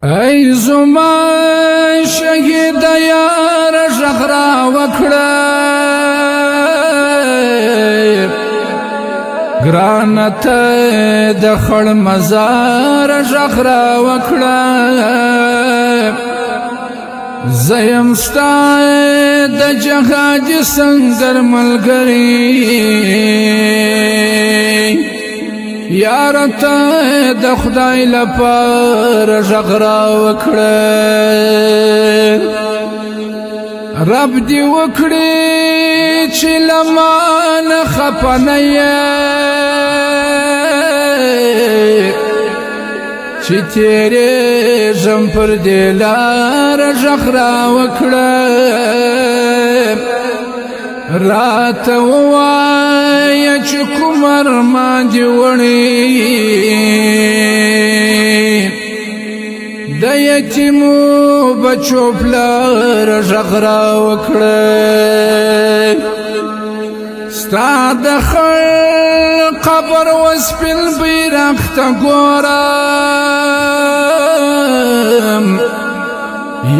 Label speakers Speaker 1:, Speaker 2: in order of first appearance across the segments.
Speaker 1: ای زما شهید یار ژغرا وکړه ګرانه ته د خړ مزار ژغرا وکړه زیم ستا د جهاد سنگر ملګری یار ته د خدای لپاره ژغرا وکړه رب دې وکړي چې لمان خپنه چې تیرې ژم پر دې لار ژغرا وکړه راته ووایه چې کوم ارمان دې وړی د یتیمو بچو پلار ژغرا وکړه ستا د خړ قبر وسپین بیرغ ته ګورم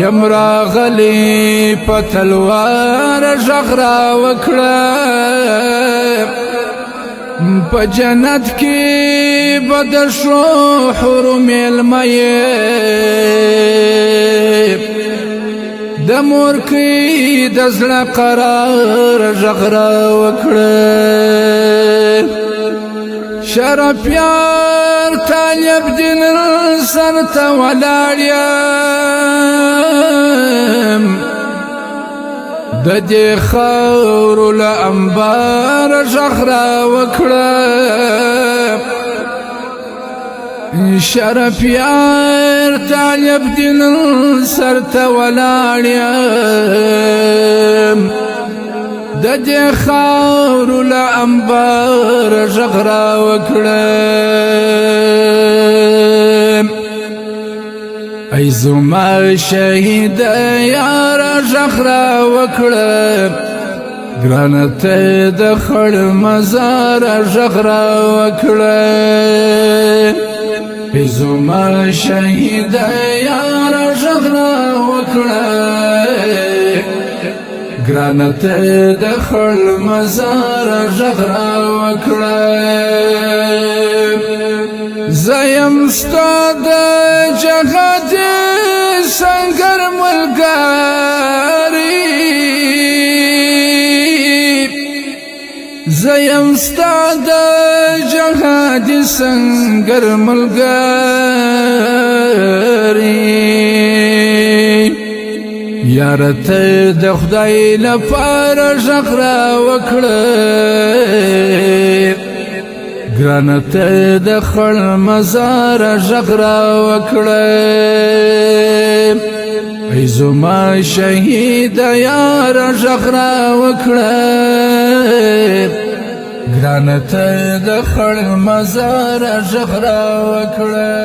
Speaker 1: یم راغلی په تلوار ژغرا وکړه په جنت کې به د ښو حورو میلمه د مورکۍ د زړه قرار ژغرا وکړه شرفیار طالب دین سر ته ولاړ یم د دې خاورو له انبار ژغرا وکړه شرفیار طالب دین سر ته ولاړ یم د دې خاورو له انبار ژغرا وکړه ای زما شهید یار ژغرا وکړه ګرانه ته د خړ مزار ژغرا وکړه ای زما شهید یار ژغرا وکړه ګرانه ته د خړ مزار ژغرا وکړه زیم ستا د جهاد سنگر ملګری زیم ستا د جهاد سنگر ملګری یار ته د خدای لپاره ژغرا وکړه ګرانه ته د خړ مزار ژغرا وکړه ای زما شهید یار ژغرا وکړه ګرانه ته د خړ مزار ژغرا وکړه